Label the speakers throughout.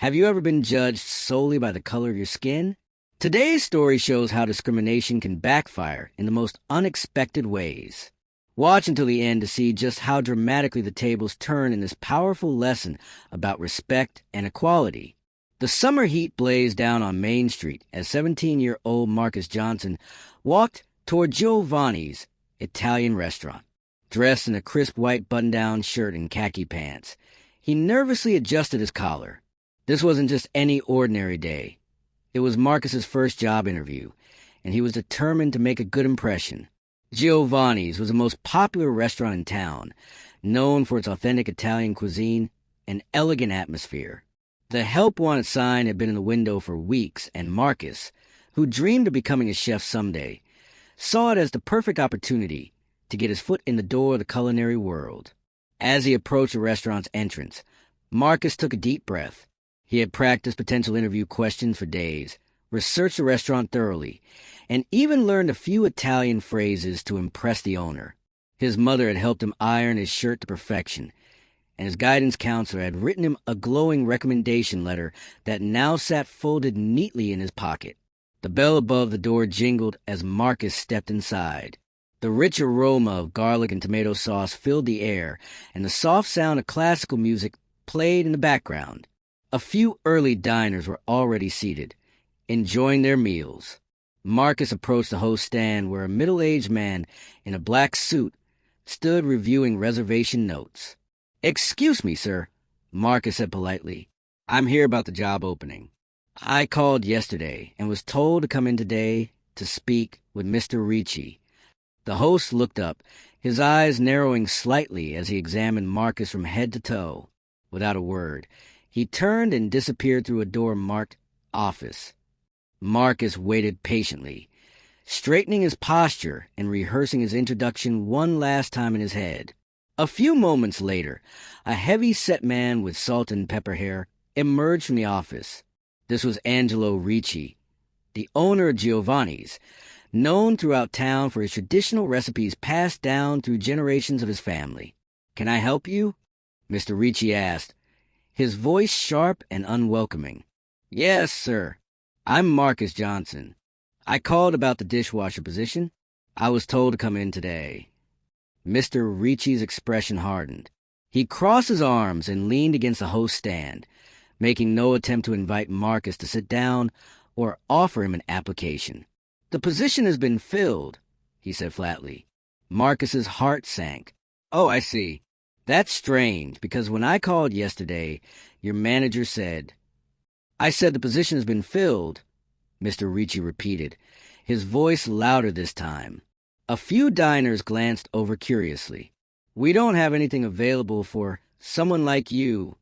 Speaker 1: Have you ever been judged solely by the color of your skin? Today's story shows how discrimination can backfire in the most unexpected ways. Watch until the end to see just how dramatically the tables turn in this powerful lesson about respect and equality. The summer heat blazed down on Main Street as 17-year-old Marcus Johnson walked toward Giovanni's Italian restaurant. Dressed in a crisp white button-down shirt and khaki pants, he nervously adjusted his collar. This wasn't just any ordinary day. It was Marcus's first job interview, and he was determined to make a good impression. Giovanni's was the most popular restaurant in town, known for its authentic Italian cuisine and elegant atmosphere. The Help Wanted sign had been in the window for weeks, and Marcus, who dreamed of becoming a chef someday, saw it as the perfect opportunity to get his foot in the door of the culinary world. As he approached the restaurant's entrance, Marcus took a deep breath. He had practiced potential interview questions for days, researched the restaurant thoroughly, and even learned a few Italian phrases to impress the owner. His mother had helped him iron his shirt to perfection, and his guidance counselor had written him a glowing recommendation letter that now sat folded neatly in his pocket. The bell above the door jingled as Marcus stepped inside. The rich aroma of garlic and tomato sauce filled the air, and the soft sound of classical music played in the background. A few early diners were already seated, enjoying their meals. Marcus approached the host stand where a middle-aged man in a black suit stood reviewing reservation notes. "Excuse me, sir," Marcus said politely. "I'm here about the job opening. I called yesterday and was told to come in today to speak with Mr. Ricci." The host looked up, his eyes narrowing slightly as he examined Marcus from head to toe. Without a word, he turned and disappeared through a door marked Office. Marcus waited patiently, straightening his posture and rehearsing his introduction one last time in his head. A few moments later, a heavy-set man with salt and pepper hair emerged from the office. This was Angelo Ricci, the owner of Giovanni's, known throughout town for his traditional recipes passed down through generations of his family. "Can I help you?" Mr. Ricci asked, his voice sharp and unwelcoming. "Yes, sir. I'm Marcus Johnson. I called about the dishwasher position. I was told to come in today." Mr. Ricci's expression hardened. He crossed his arms and leaned against the host's stand, making no attempt to invite Marcus to sit down or offer him an application. "The position has been filled," he said flatly. Marcus's heart sank. "Oh, I see. That's strange, because when I called yesterday, your manager said—" "I said the position has been filled," Mr. Ricci repeated, his voice louder this time. A few diners glanced over curiously. "We don't have anything available for someone like you."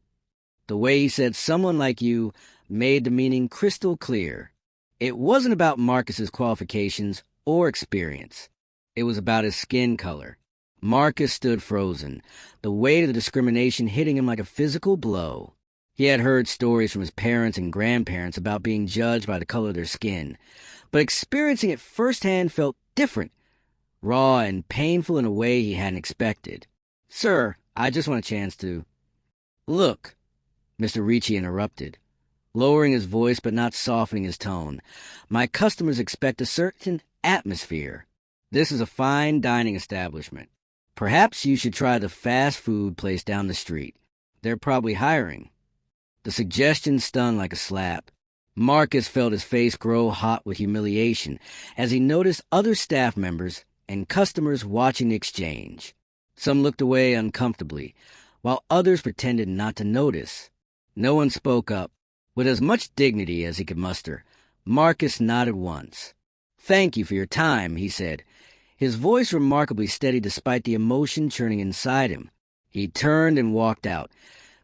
Speaker 1: The way he said "someone like you" made the meaning crystal clear. It wasn't about Marcus's qualifications or experience. It was about his skin color. Marcus stood frozen, the weight of the discrimination hitting him like a physical blow. He had heard stories from his parents and grandparents about being judged by the color of their skin, but experiencing it firsthand felt different, raw and painful in a way he hadn't expected. "Sir, I just want a chance to—" "Look," Mr. Ricci interrupted, lowering his voice but not softening his tone. "My customers expect a certain atmosphere. This is a fine dining establishment. Perhaps you should try the fast food place down the street. They're probably hiring." The suggestion stung like a slap. Marcus felt his face grow hot with humiliation as he noticed other staff members and customers watching the exchange. Some looked away uncomfortably, while others pretended not to notice. No one spoke up. With as much dignity as he could muster, Marcus nodded once. "Thank you for your time," he said, his voice remarkably steady despite the emotion churning inside him. He turned and walked out,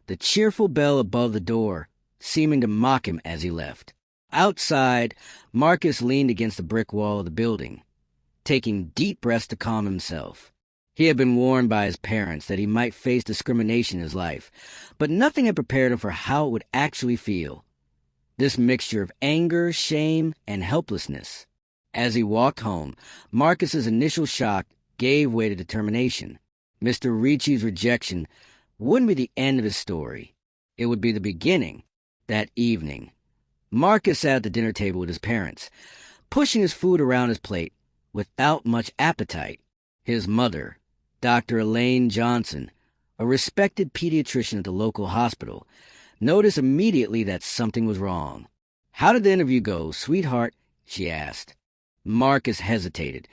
Speaker 1: the cheerful bell above the door seeming to mock him as he left. Outside, Marcus leaned against the brick wall of the building, taking deep breaths to calm himself. He had been warned by his parents that he might face discrimination in his life, but nothing had prepared him for how it would actually feel. This mixture of anger, shame, and helplessness. As he walked home, Marcus's initial shock gave way to determination. Mr. Ricci's rejection wouldn't be the end of his story. It would be the beginning. That evening, Marcus sat at the dinner table with his parents, pushing his food around his plate without much appetite. His mother, Dr. Elaine Johnson, a respected pediatrician at the local hospital, noticed immediately that something was wrong. "How did the interview go, sweetheart?" she asked. Marcus hesitated,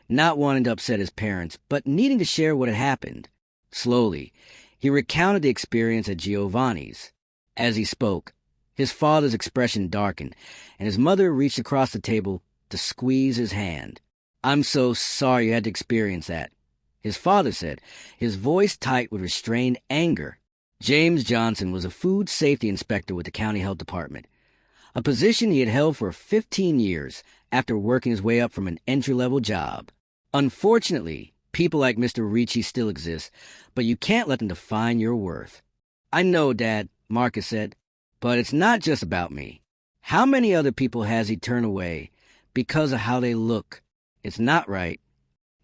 Speaker 1: not wanting to upset his parents, but needing to share what had happened. Slowly, he recounted the experience at Giovanni's. As he spoke, his father's expression darkened, and his mother reached across the table to squeeze his hand. "I'm so sorry you had to experience that," his father said, his voice tight with restrained anger. James Johnson was a food safety inspector with the county health department, a position he had held for 15 years after working his way up from an entry-level job. "Unfortunately, people like Mr. Ricci still exist, but you can't let them define your worth." "I know, Dad," Marcus said, "but it's not just about me. How many other people has he turned away because of how they look? It's not right."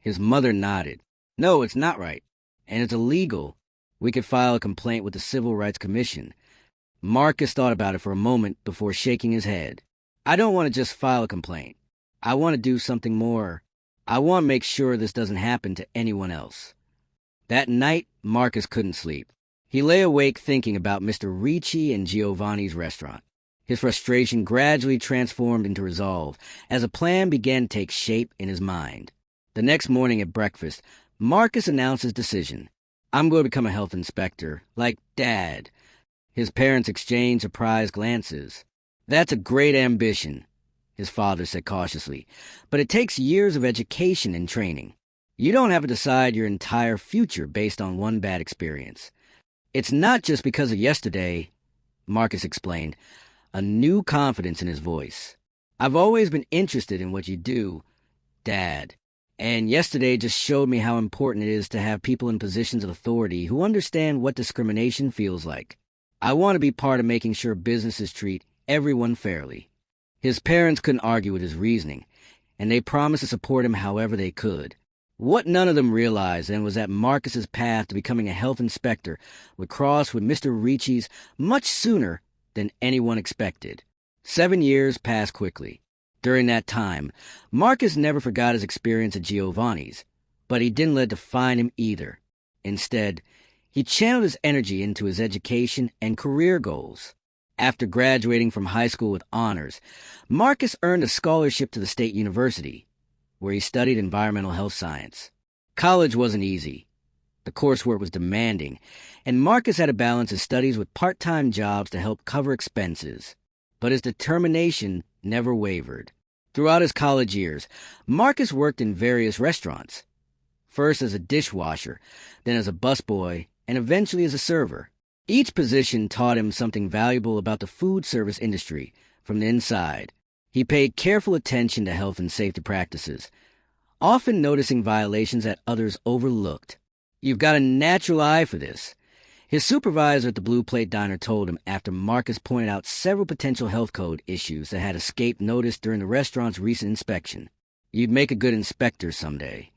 Speaker 1: His mother nodded. "No, it's not right, and it's illegal. We could file a complaint with the Civil Rights Commission." Marcus thought about it for a moment before shaking his head. "I don't want to just file a complaint. I want to do something more. I want to make sure this doesn't happen to anyone else." That night, Marcus couldn't sleep. He lay awake thinking about Mr. Ricci and Giovanni's restaurant. His frustration gradually transformed into resolve as a plan began to take shape in his mind. The next morning at breakfast, Marcus announced his decision. "I'm going to become a health inspector, like Dad." His parents exchanged surprised glances. "That's a great ambition," his father said cautiously, "but it takes years of education and training. You don't have to decide your entire future based on one bad experience." "It's not just because of yesterday," Marcus explained, a new confidence in his voice. "I've always been interested in what you do, Dad, and yesterday just showed me how important it is to have people in positions of authority who understand what discrimination feels like. I want to be part of making sure businesses treat everyone fairly." His parents couldn't argue with his reasoning, and they promised to support him however they could. What none of them realized then was that Marcus's path to becoming a health inspector would cross with Mr. Ricci's much sooner than anyone expected. 7 years passed quickly. During that time, Marcus never forgot his experience at Giovanni's, but he didn't let it define him either. Instead, he channeled his energy into his education and career goals. After graduating from high school with honors, Marcus earned a scholarship to the State University, where he studied environmental health science. College wasn't easy. The coursework was demanding, and Marcus had to balance his studies with part-time jobs to help cover expenses. But his determination never wavered. Throughout his college years, Marcus worked in various restaurants, first as a dishwasher, then as a busboy, and eventually as a server. Each position taught him something valuable about the food service industry from the inside. He paid careful attention to health and safety practices, often noticing violations that others overlooked. "You've got a natural eye for this," his supervisor at the Blue Plate Diner told him after Marcus pointed out several potential health code issues that had escaped notice during the restaurant's recent inspection. "You'd make a good inspector someday."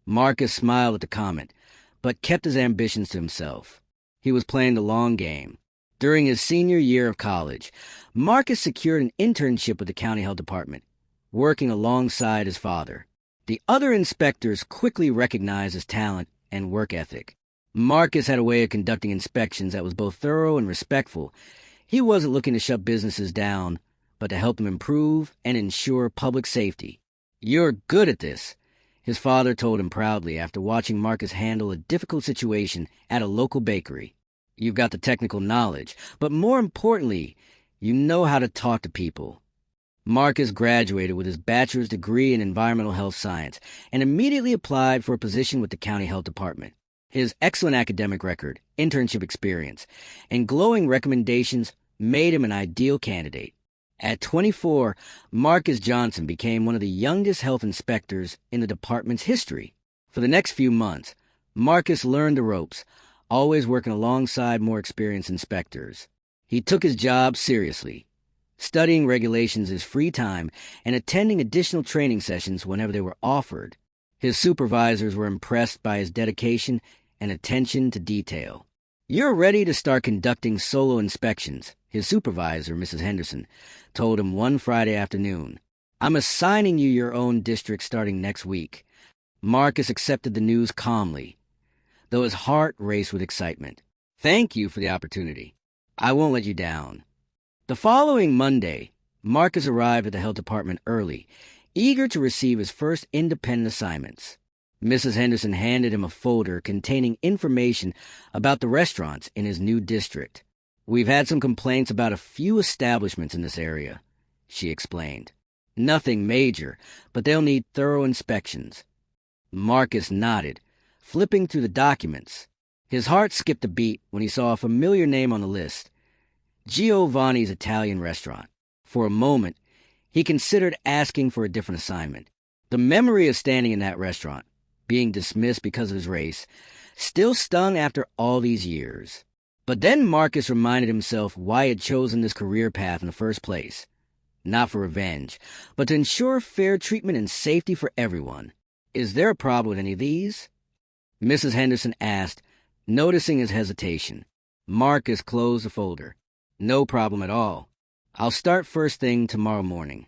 Speaker 1: Marcus smiled at the comment, but kept his ambitions to himself. He was playing the long game. During his senior year of college, Marcus secured an internship with the county health department, working alongside his father. The other inspectors quickly recognized his talent and work ethic. Marcus had a way of conducting inspections that was both thorough and respectful. He wasn't looking to shut businesses down, but to help them improve and ensure public safety. "You're good at this," his father told him proudly after watching Marcus handle a difficult situation at a local bakery. "You've got the technical knowledge, but more importantly, you know how to talk to people." Marcus graduated with his bachelor's degree in environmental health science and immediately applied for a position with the county health department. His excellent academic record, internship experience, and glowing recommendations made him an ideal candidate. At 24, Marcus Johnson became one of the youngest health inspectors in the department's history. For the next few months, Marcus learned the ropes, always working alongside more experienced inspectors. He took his job seriously, studying regulations his free time and attending additional training sessions whenever they were offered. His supervisors were impressed by his dedication and attention to detail. "You're ready to start conducting solo inspections," His supervisor, Mrs. Henderson, told him one Friday afternoon, "I'm assigning you your own district starting next week." Marcus accepted the news calmly, though his heart raced with excitement. "Thank you for the opportunity. I won't let you down." The following Monday, Marcus arrived at the health department early, eager to receive his first independent assignments. Mrs. Henderson handed him a folder containing information about the restaurants in his new district. "We've had some complaints about a few establishments in this area," she explained. "Nothing major, but they'll need thorough inspections." Marcus nodded, flipping through the documents. His heart skipped a beat when he saw a familiar name on the list: Giovanni's Italian Restaurant. For a moment, he considered asking for a different assignment. The memory of standing in that restaurant, being dismissed because of his race, still stung after all these years. But then Marcus reminded himself why he had chosen this career path in the first place. Not for revenge, but to ensure fair treatment and safety for everyone. "Is there a problem with any of these?" Mrs. Henderson asked, noticing his hesitation. Marcus closed the folder. "No problem at all. I'll start first thing tomorrow morning."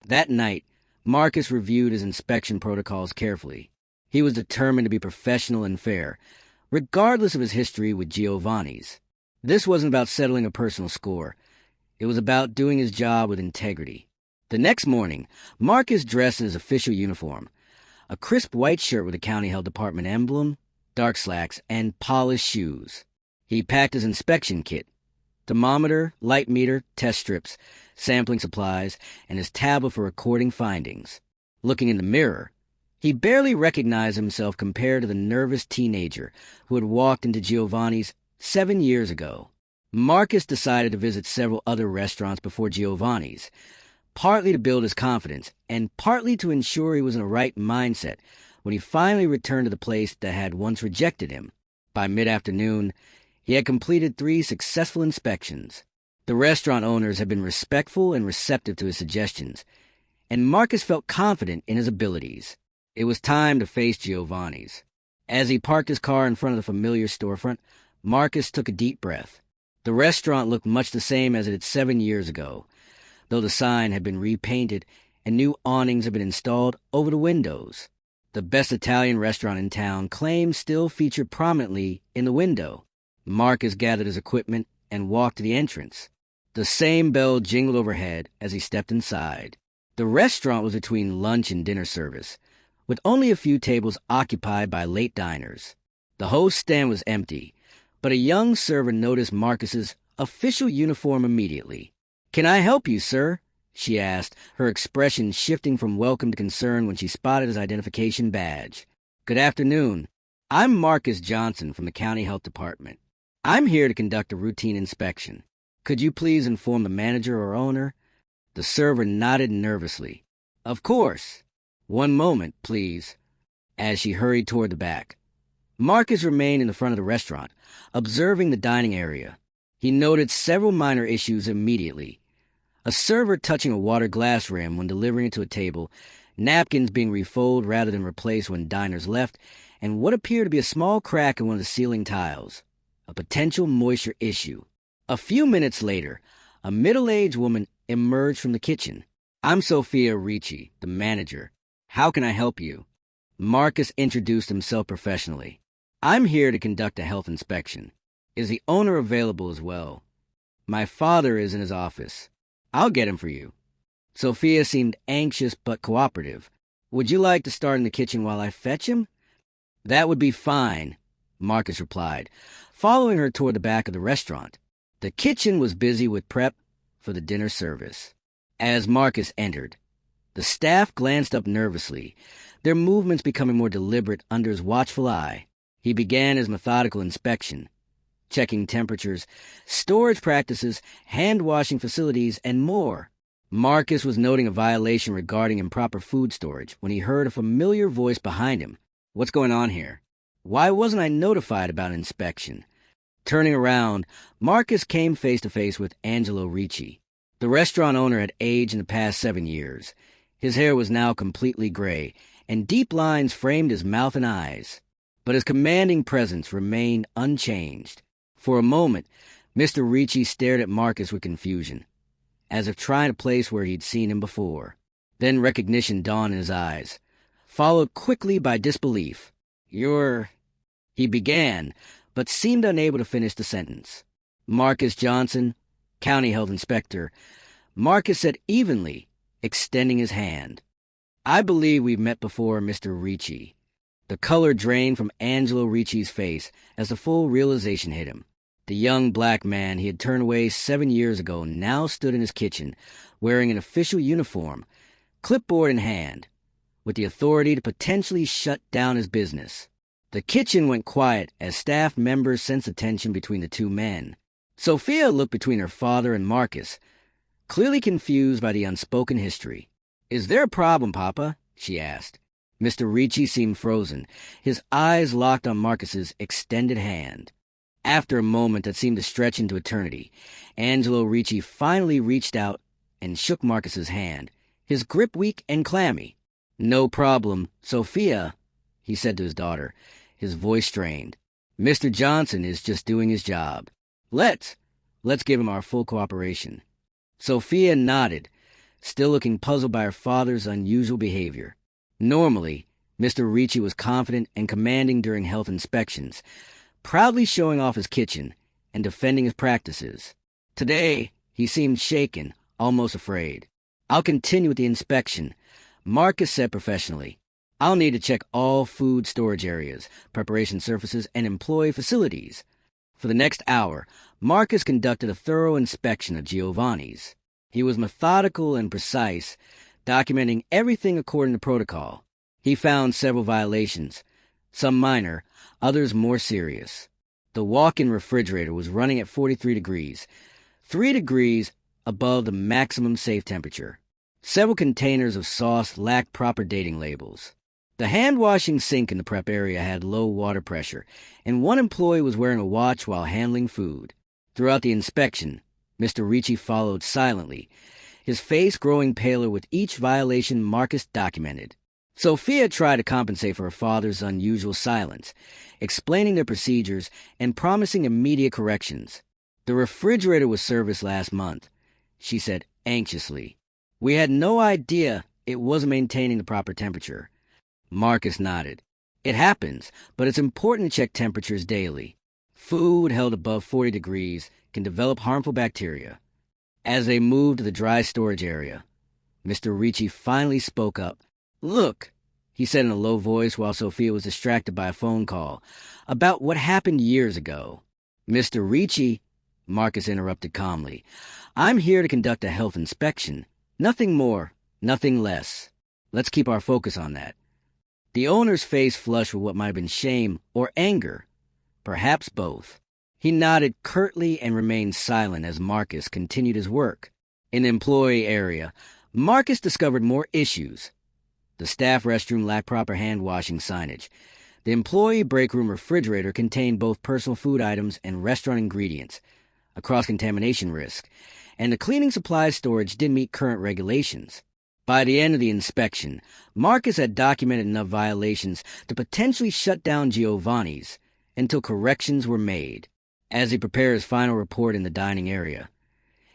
Speaker 1: That night, Marcus reviewed his inspection protocols carefully. He was determined to be professional and fair, regardless of his history with Giovanni's. This wasn't about settling a personal score. It was about doing his job with integrity. The next morning, Marcus dressed in his official uniform, a crisp white shirt with a county health department emblem, dark slacks, and polished shoes. He packed his inspection kit: thermometer, light meter, test strips, sampling supplies, and his tablet for recording findings. Looking in the mirror, he barely recognized himself compared to the nervous teenager who had walked into Giovanni's 7 years ago. Marcus decided to visit several other restaurants before Giovanni's, partly to build his confidence and partly to ensure he was in the right mindset when he finally returned to the place that had once rejected him. By mid-afternoon, he had completed 3 successful inspections. The restaurant owners had been respectful and receptive to his suggestions, and Marcus felt confident in his abilities. It was time to face Giovanni's. As he parked his car in front of the familiar storefront, Marcus took a deep breath. The restaurant looked much the same as it had 7 years ago, though the sign had been repainted and new awnings had been installed over the windows. The best Italian restaurant in town claims still featured prominently in the window. Marcus gathered his equipment and walked to the entrance. The same bell jingled overhead as he stepped inside. The restaurant was between lunch and dinner service, with only a few tables occupied by late diners. The host's stand was empty, but a young server noticed Marcus's official uniform immediately. "Can I help you, sir?" she asked, her expression shifting from welcome to concern when she spotted his identification badge. "Good afternoon. I'm Marcus Johnson from the County Health Department. I'm here to conduct a routine inspection. Could you please inform the manager or owner?" The server nodded nervously. "Of course. One moment, please," as she hurried toward the back. Marcus remained in the front of the restaurant, observing the dining area. He noted several minor issues immediately: a server touching a water glass rim when delivering it to a table, napkins being refolded rather than replaced when diners left, and what appeared to be a small crack in one of the ceiling tiles, a potential moisture issue. A few minutes later, a middle-aged woman emerged from the kitchen. "I'm Sophia Ricci, the manager. How can I help you?" Marcus introduced himself professionally. "I'm here to conduct a health inspection. Is the owner available as well?" "My father is in his office. I'll get him for you." Sophia seemed anxious but cooperative. "Would you like to start in the kitchen while I fetch him?" "That would be fine," Marcus replied, following her toward the back of the restaurant. The kitchen was busy with prep for the dinner service. As Marcus entered, the staff glanced up nervously, their movements becoming more deliberate under his watchful eye. He began his methodical inspection, checking temperatures, storage practices, hand-washing facilities, and more. Marcus was noting a violation regarding improper food storage when he heard a familiar voice behind him. "What's going on here? Why wasn't I notified about an inspection?" Turning around, Marcus came face to face with Angelo Ricci. The restaurant owner had aged in the past 7 years. His hair was now completely gray, and deep lines framed his mouth and eyes. But his commanding presence remained unchanged. For a moment, Mr. Ricci stared at Marcus with confusion, as if trying to place where he'd seen him before. Then recognition dawned in his eyes, followed quickly by disbelief. "You're—" he began, but seemed unable to finish the sentence. "Marcus Johnson, County Health Inspector," Marcus said evenly, extending his hand. "I believe we've met before, Mr. Ricci." The color drained from Angelo Ricci's face as the full realization hit him. The young black man he had turned away 7 years ago now stood in his kitchen, wearing an official uniform, clipboard in hand, with the authority to potentially shut down his business. The kitchen went quiet as staff members sensed the tension between the two men. Sophia looked between her father and Marcus, clearly confused by the unspoken history. "Is there a problem, Papa?" she asked. Mr. Ricci seemed frozen, his eyes locked on Marcus's extended hand. After a moment that seemed to stretch into eternity, Angelo Ricci finally reached out and shook Marcus's hand, his grip weak and clammy. "No problem, Sophia," he said to his daughter, his voice strained. "Mr. Johnson is just doing his job. Let's give him our full cooperation." Sophia nodded, still looking puzzled by her father's unusual behavior. Normally, Mr. Ricci was confident and commanding during health inspections, proudly showing off his kitchen and defending his practices. Today, he seemed shaken, almost afraid. "I'll continue with the inspection," Marcus said professionally. "I'll need to check all food storage areas, preparation surfaces, and employee facilities." For the next hour, Marcus conducted a thorough inspection of Giovanni's. He was methodical and precise, documenting everything according to protocol. He found several violations, some minor, others more serious. The walk-in refrigerator was running at 43 degrees, 3 degrees above the maximum safe temperature. Several containers of sauce lacked proper dating labels. The hand-washing sink in the prep area had low water pressure, and one employee was wearing a watch while handling food. Throughout the inspection, Mr. Ricci followed silently, his face growing paler with each violation Marcus documented. Sophia tried to compensate for her father's unusual silence, explaining the procedures and promising immediate corrections. "The refrigerator was serviced last month," she said anxiously. "We had no idea it wasn't maintaining the proper temperature." Marcus nodded. "It happens, but it's important to check temperatures daily. Food held above 40 degrees can develop harmful bacteria." As they moved to the dry storage area, Mr. Ricci finally spoke up. "Look," he said in a low voice while Sophia was distracted by a phone call, "about what happened years ago." "Mr. Ricci," Marcus interrupted calmly, "I'm here to conduct a health inspection. Nothing more, nothing less. Let's keep our focus on that." The owner's face flushed with what might have been shame or anger, perhaps both. He nodded curtly and remained silent as Marcus continued his work. In the employee area, Marcus discovered more issues. The staff restroom lacked proper hand-washing signage. The employee break room refrigerator contained both personal food items and restaurant ingredients, a cross-contamination risk, and the cleaning supplies storage didn't meet current regulations. By the end of the inspection, Marcus had documented enough violations to potentially shut down Giovanni's until corrections were made. As he prepared his final report in the dining area,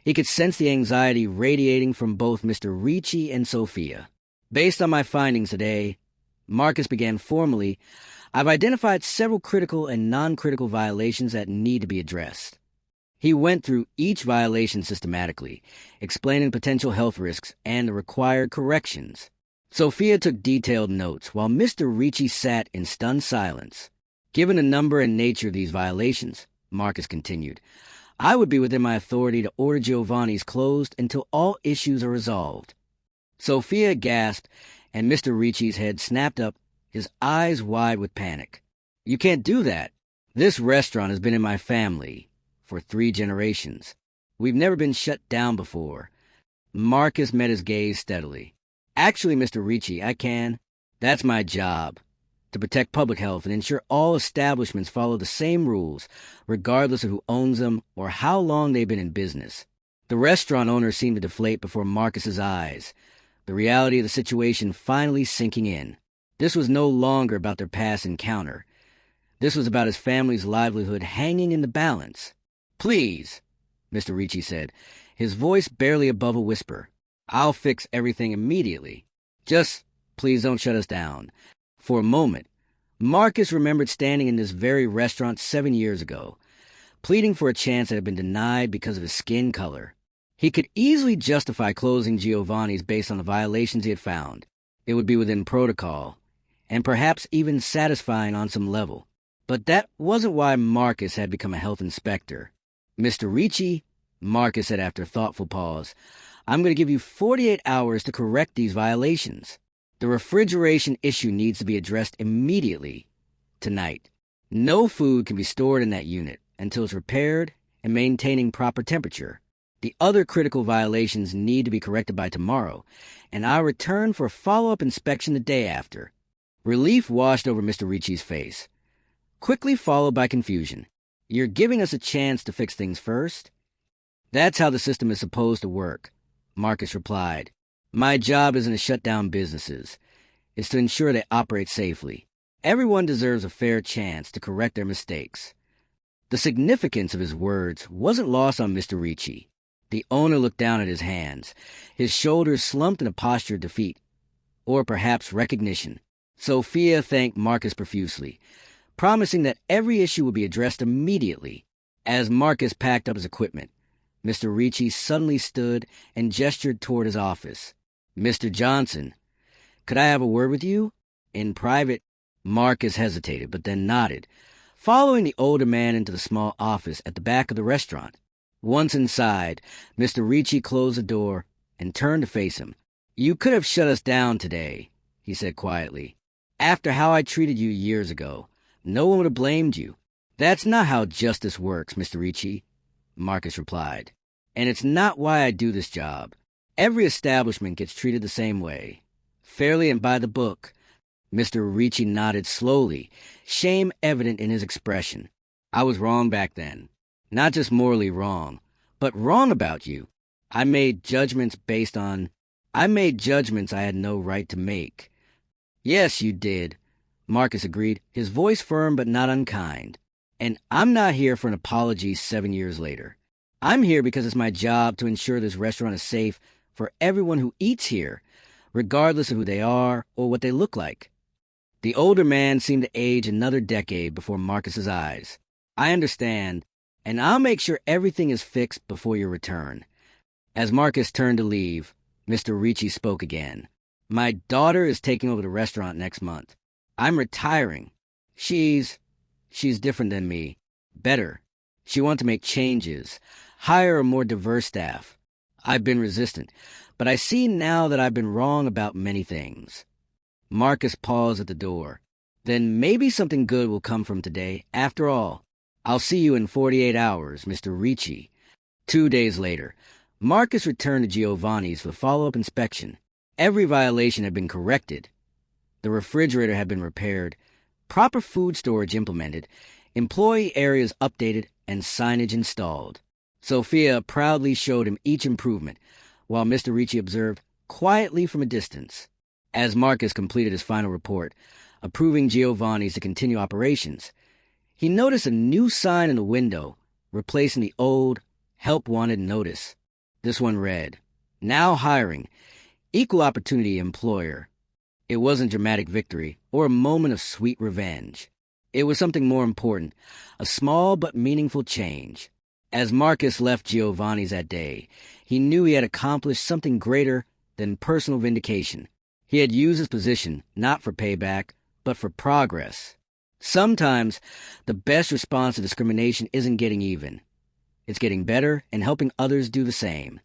Speaker 1: he could sense the anxiety radiating from both Mr. Ricci and Sophia. "Based on my findings today," Marcus began formally, "I've identified several critical and non-critical violations that need to be addressed." He went through each violation systematically, explaining potential health risks and the required corrections. Sophia took detailed notes while Mr. Ricci sat in stunned silence. "Given the number and nature of these violations," Marcus continued, "I would be within my authority to order Giovanni's closed until all issues are resolved." Sophia gasped, and Mr. Ricci's head snapped up, his eyes wide with panic. "You can't do that. This restaurant has been in my family for 3 generations. We've never been shut down before." Marcus met his gaze steadily. "Actually, Mr. Ricci, I can. That's my job. To protect public health and ensure all establishments follow the same rules, regardless of who owns them or how long they've been in business." The restaurant owner seemed to deflate before Marcus's eyes, the reality of the situation finally sinking in. This was no longer about their past encounter. This was about his family's livelihood hanging in the balance. Please, Mr. Ricci said, his voice barely above a whisper. I'll fix everything immediately. Just please don't shut us down. For a moment, Marcus remembered standing in this very restaurant 7 years ago, pleading for a chance that had been denied because of his skin color. He could easily justify closing Giovanni's based on the violations he had found. It would be within protocol, and perhaps even satisfying on some level. But that wasn't why Marcus had become a health inspector. Mr. Ricci, Marcus said after a thoughtful pause, I'm going to give you 48 hours to correct these violations. The refrigeration issue needs to be addressed immediately, tonight. No food can be stored in that unit until it's repaired and maintaining proper temperature. The other critical violations need to be corrected by tomorrow, and I'll return for a follow-up inspection the day after. Relief washed over Mr. Ricci's face, quickly followed by confusion. You're giving us a chance to fix things first? That's how the system is supposed to work, Marcus replied. My job isn't to shut down businesses. It's to ensure they operate safely. Everyone deserves a fair chance to correct their mistakes. The significance of his words wasn't lost on Mr. Ricci. The owner looked down at his hands, his shoulders slumped in a posture of defeat, or perhaps recognition. Sophia thanked Marcus profusely, promising that every issue would be addressed immediately. As Marcus packed up his equipment, Mr. Ricci suddenly stood and gestured toward his office. Mr. Johnson, could I have a word with you? In private, Marcus hesitated, but then nodded, following the older man into the small office at the back of the restaurant. Once inside, Mr. Ricci closed the door and turned to face him. You could have shut us down today, he said quietly. After how I treated you years ago, no one would have blamed you. That's not how justice works, Mr. Ricci, Marcus replied. And it's not why I do this job. Every establishment gets treated the same way. Fairly and by the book. Mr. Ricci nodded slowly, shame evident in his expression. I was wrong back then. Not just morally wrong, but wrong about you. I made judgments I had no right to make. Yes, you did, Marcus agreed, his voice firm but not unkind. And I'm not here for an apology 7 years later. I'm here because it's my job to ensure this restaurant is safe for everyone who eats here, regardless of who they are or what they look like. The older man seemed to age another decade before Marcus's eyes. I understand, and I'll make sure everything is fixed before your return. As Marcus turned to leave, Mr. Ricci spoke again. My daughter is taking over the restaurant next month. I'm retiring. She's different than me. Better. She wants to make changes, hire a more diverse staff. I've been resistant, but I see now that I've been wrong about many things. Marcus paused at the door. Then maybe something good will come from today. After all, I'll see you in 48 hours, Mr. Ricci. 2 days later, Marcus returned to Giovanni's for follow-up inspection. Every violation had been corrected. The refrigerator had been repaired, proper food storage implemented, employee areas updated, and signage installed. Sophia proudly showed him each improvement, while Mr. Ricci observed quietly from a distance. As Marcus completed his final report, approving Giovanni's to continue operations, he noticed a new sign in the window, replacing the old "Help Wanted" notice. This one read, Now hiring, equal opportunity employer. It wasn't dramatic victory or a moment of sweet revenge. It was something more important, a small but meaningful change. As Marcus left Giovanni's that day, he knew he had accomplished something greater than personal vindication. He had used his position not for payback, but for progress. Sometimes, the best response to discrimination isn't getting even. It's getting better and helping others do the same.